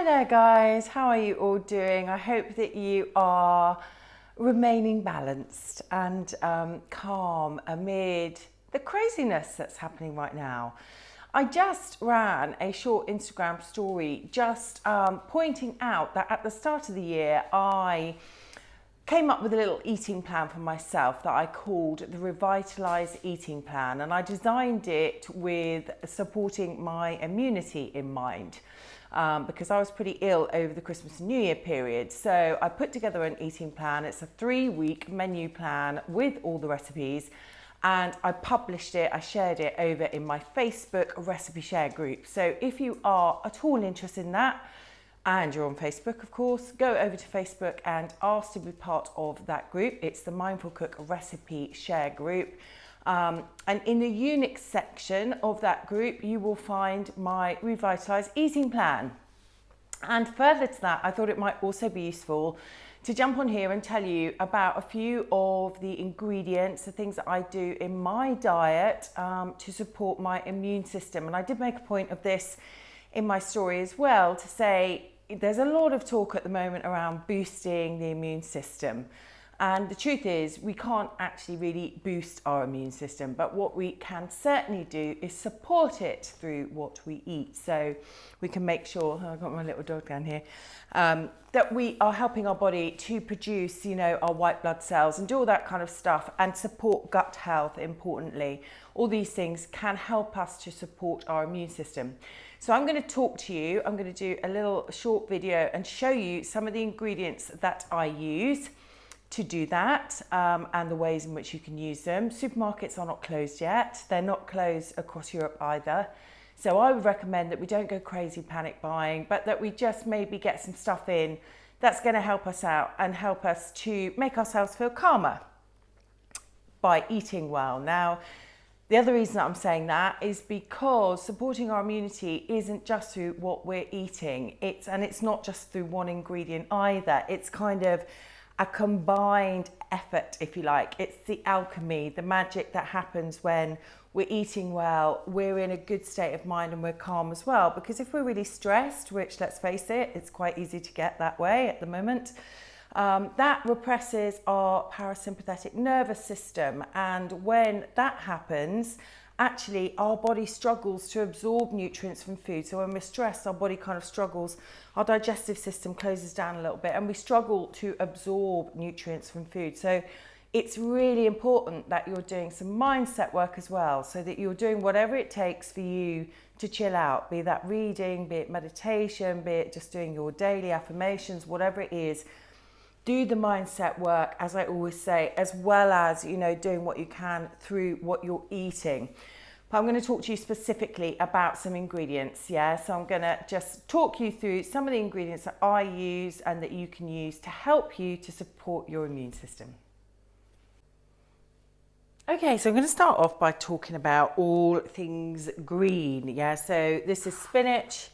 Hi there guys, how are you all doing? I hope that you are remaining balanced and calm amid the craziness that's happening right now. I just ran a short Instagram story just pointing out that at the start of the year I came up with a little eating plan for myself that I called the Revitalize Eating Plan, and I designed it with supporting my immunity in mind. Because I was pretty ill over the Christmas and New Year period. So I put together an eating plan. It's a 3-week menu plan with all the recipes, and I published it, I shared it over in my Facebook recipe share group. So if you are at all interested in that, and you're on Facebook, of course, go over to Facebook and ask to be part of that group. It's the Mindful Cook recipe share group. And in the Unix section of that group, you will find my Revitalize Eating Plan. And further to that, I thought it might also be useful to jump on here and tell you about a few of the ingredients, the things that I do in my diet to support my immune system. And I did make a point of this in my story as well, to say there's a lot of talk at the moment around boosting the immune system. And the truth is, we can't actually really boost our immune system, but what we can certainly do is support it through what we eat. So we can make sure, I've got my little dog down here, that we are helping our body to produce, our white blood cells and do all that kind of stuff, and support gut health, importantly. All these things can help us to support our immune system. So I'm going to talk to you, I'm going to do a little short video and show you some of the ingredients that I use to do that, and the ways in which you can use them. Supermarkets are not closed yet. They're not closed across Europe either. So I would recommend that we don't go crazy panic buying, but that we just maybe get some stuff in that's going to help us out and help us to make ourselves feel calmer by eating well. Now, the other reason that I'm saying that is because supporting our immunity isn't just through what we're eating. It's not just through one ingredient either. It's kind of a combined effort, if you like. It's the alchemy, the magic that happens when we're eating well, we're in a good state of mind and we're calm as well. Because if we're really stressed, which let's face it, it's quite easy to get that way at the moment, that represses our parasympathetic nervous system. And when that happens, actually our body struggles to absorb nutrients from food. So when we're stressed, our body kind of struggles, our digestive system closes down a little bit and we struggle to absorb nutrients from food. So it's really important that you're doing some mindset work as well, so that you're doing whatever it takes for you to chill out, be that reading, be it meditation, be it just doing your daily affirmations, whatever it is. Do the mindset work, as I always say, as well as, doing what you can through what you're eating. But I'm going to talk to you specifically about some ingredients, yeah? So I'm going to just talk you through some of the ingredients that I use and that you can use to help you to support your immune system. Okay, so I'm going to start off by talking about all things green, yeah? So this is spinach,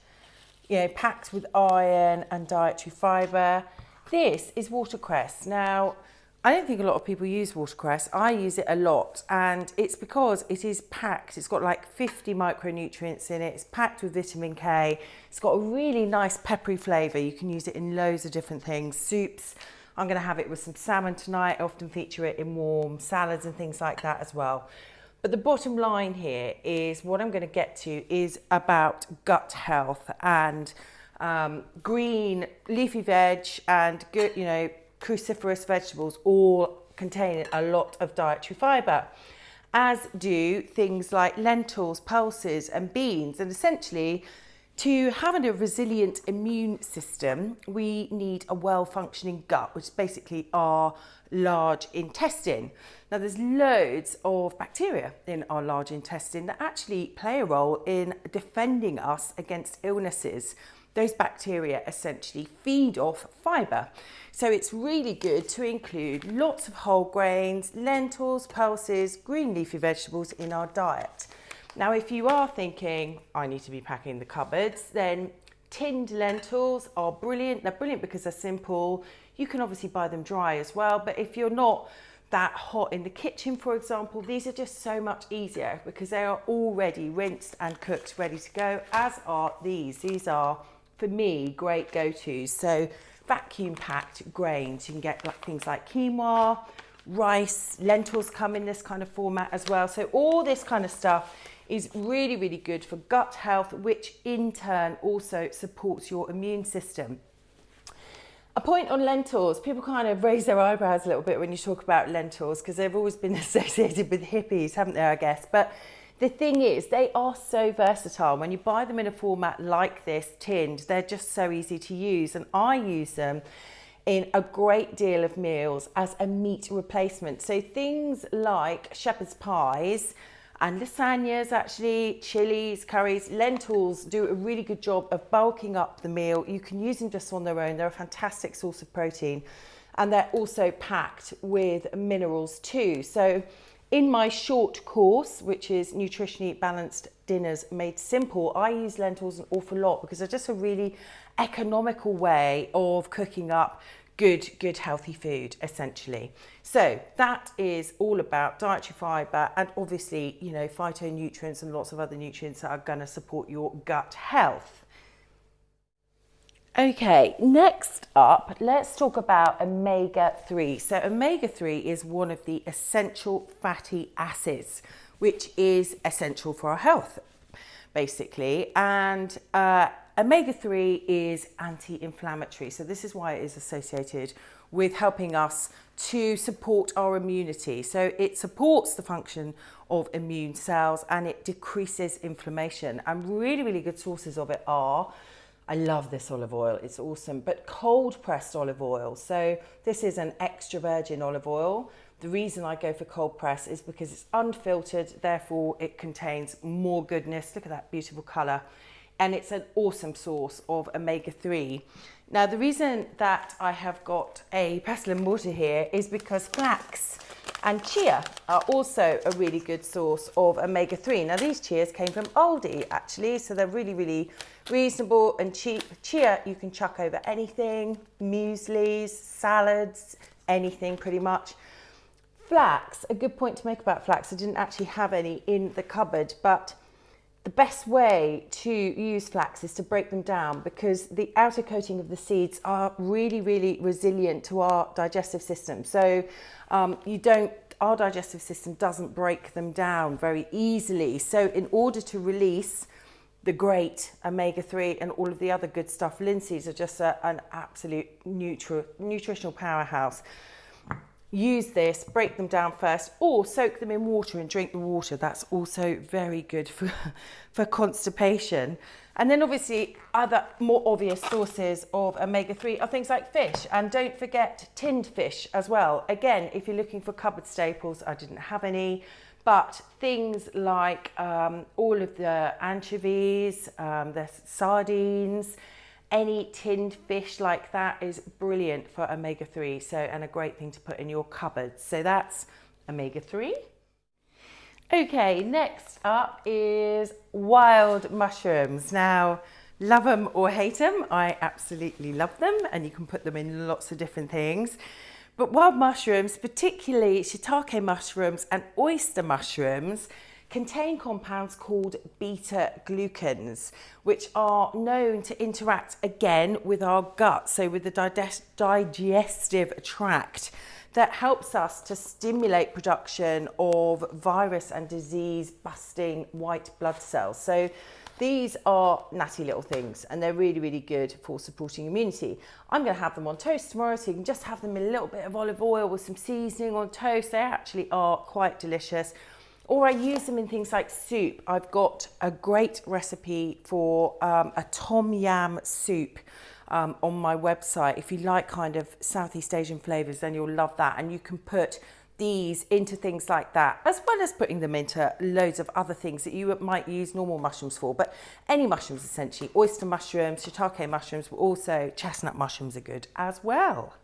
packed with iron and dietary fibre. This is watercress. Now, I don't think a lot of people use watercress. I use it a lot, and it's because it is packed. It's got like 50 micronutrients in it. It's packed with vitamin K. It's got a really nice peppery flavour. You can use it in loads of different things. Soups. I'm going to have it with some salmon tonight. I often feature it in warm salads and things like that as well. But the bottom line here is what I'm going to get to is about gut health and green leafy veg and good, cruciferous vegetables all contain a lot of dietary fibre, as do things like lentils, pulses and beans. And essentially, to have a resilient immune system, we need a well-functioning gut, which is basically our large intestine. Now, there's loads of bacteria in our large intestine that actually play a role in defending us against illnesses. Those bacteria essentially feed off fibre. So it's really good to include lots of whole grains, lentils, pulses, green leafy vegetables in our diet. Now, if you are thinking, I need to be packing the cupboards, then tinned lentils are brilliant. They're brilliant because they're simple. You can obviously buy them dry as well, but if you're not that hot in the kitchen, for example, these are just so much easier because they are already rinsed and cooked, ready to go, as are these. These are for me, great go-tos. So vacuum packed grains, you can get like things like quinoa, rice, lentils come in this kind of format as well. So all this kind of stuff is really, really good for gut health, which in turn also supports your immune system. A point on lentils, people kind of raise their eyebrows a little bit when you talk about lentils because they've always been associated with hippies, haven't they, I guess? But the thing is, they are so versatile. When you buy them in a format like this, tinned, they're just so easy to use. And I use them in a great deal of meals as a meat replacement. So things like shepherd's pies and lasagnas, actually, chilies, curries, lentils do a really good job of bulking up the meal. You can use them just on their own. They're a fantastic source of protein. And they're also packed with minerals too. So in my short course, which is Nutritionally Balanced Dinners Made Simple, I use lentils an awful lot because they're just a really economical way of cooking up good healthy food, essentially. So that is all about dietary fibre and obviously, you know, phytonutrients and lots of other nutrients that are going to support your gut health. Okay, next up, let's talk about omega-3. So omega-3 is one of the essential fatty acids, which is essential for our health, basically. And omega-3 is anti-inflammatory. So this is why it is associated with helping us to support our immunity. So it supports the function of immune cells and it decreases inflammation. And really, really good sources of it are, I love this olive oil, it's awesome, but cold pressed olive oil. So this is an extra virgin olive oil. The reason I go for cold press is because it's unfiltered, therefore it contains more goodness. Look at that beautiful colour. And it's an awesome source of omega-3. Now, the reason that I have got a pestle and mortar here is because flax and chia are also a really good source of omega-3. Now, these chias came from Aldi, actually, so they're really, really reasonable and cheap. Chia, you can chuck over anything, mueslis, salads, anything pretty much. Flax, a good point to make about flax. I didn't actually have any in the cupboard, but the best way to use flax is to break them down because the outer coating of the seeds are really, really resilient to our digestive system. So our digestive system doesn't break them down very easily. So in order to release the great omega-3 and all of the other good stuff, linseeds are just an absolute nutritional powerhouse. Use this, break them down first, or soak them in water and drink the water. That's also very good for constipation. And then obviously other more obvious sources of omega-3 are things like fish. And don't forget tinned fish as well. Again, if you're looking for cupboard staples, I didn't have any, but things like all of the anchovies, the sardines, any tinned fish like that is brilliant for omega-3, so, and a great thing to put in your cupboard. So that's omega-3. Okay, next up is wild mushrooms. Now, love them or hate them, I absolutely love them, and you can put them in lots of different things. But wild mushrooms, particularly shiitake mushrooms and oyster mushrooms, contain compounds called beta-glucans, which are known to interact again with our gut, so with the digestive tract, that helps us to stimulate production of virus and disease busting white blood cells. So these are natty little things and they're really, really good for supporting immunity. I'm going to have them on toast tomorrow, so you can just have them in a little bit of olive oil with some seasoning on toast. They actually are quite delicious. Or I use them in things like soup. I've got a great recipe for a tom yam soup on my website. If you like kind of Southeast Asian flavours, then you'll love that. And you can put these into things like that, as well as putting them into loads of other things that you might use normal mushrooms for. But any mushrooms, essentially. Oyster mushrooms, shiitake mushrooms, but also chestnut mushrooms are good as well.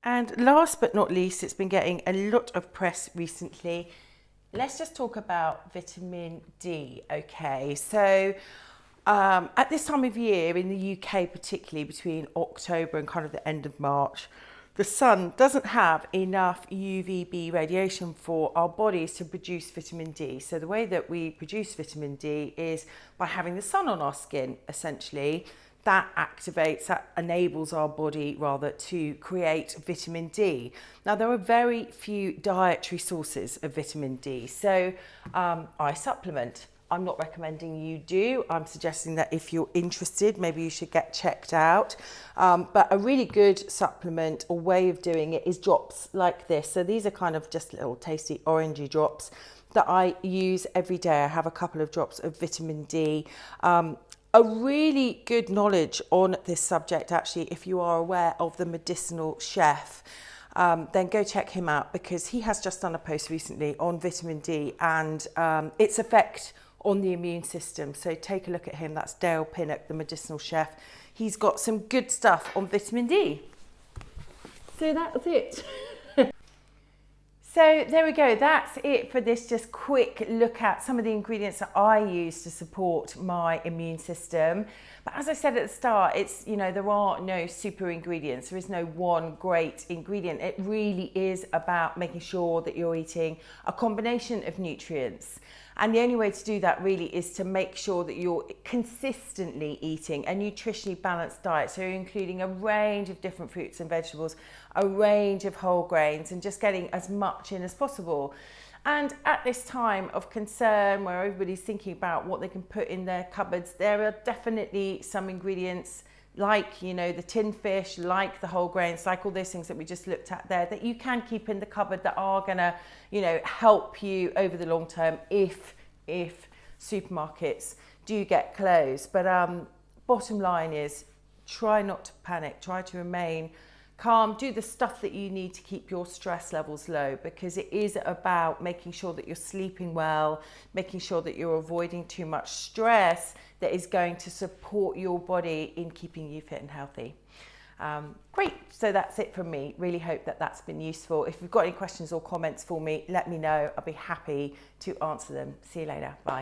And last but not least, it's been getting a lot of press recently. Let's just talk about vitamin D, okay? So at this time of year, in the UK particularly, between October and kind of the end of March, the sun doesn't have enough UVB radiation for our bodies to produce vitamin D. So the way that we produce vitamin D is by having the sun on our skin, essentially. that activates, that enables our body rather to create vitamin D. Now, there are very few dietary sources of vitamin D, so I supplement. I'm not recommending you do. I'm suggesting that if you're interested, maybe you should get checked out. But a really good supplement or way of doing it is drops like this. So these are kind of just little tasty orangey drops that I use every day. I have a couple of drops of vitamin D. A really good knowledge on this subject, actually, if you are aware of the medicinal chef, then go check him out, because he has just done a post recently on vitamin D and its effect on the immune system. So take a look at him. That's Dale Pinnock, the medicinal chef. He's got some good stuff on vitamin D. So that's it. So there we go, that's it for this just quick look at some of the ingredients that I use to support my immune system. But as I said at the start, it's, you know, there are no super ingredients. There is no one great ingredient. It really is about making sure that you're eating a combination of nutrients. And the only way to do that really is to make sure that you're consistently eating a nutritionally balanced diet. So you're including a range of different fruits and vegetables, a range of whole grains, and just getting as much in as possible. And at this time of concern, where everybody's thinking about what they can put in their cupboards, there are definitely some ingredients like, you know, the tin fish, like the whole grains, like all those things that we just looked at there, that you can keep in the cupboard that are gonna, you know, help you over the long term if supermarkets do get closed. But bottom line is, try not to panic, try to remain calm, do the stuff that you need to keep your stress levels low, because it is about making sure that you're sleeping well, making sure that you're avoiding too much stress that is going to support your body in keeping you fit and healthy. Great, so that's it from me. Really hope that that's been useful. If you've got any questions or comments for me, let me know. I'll be happy to answer them. See you later, bye.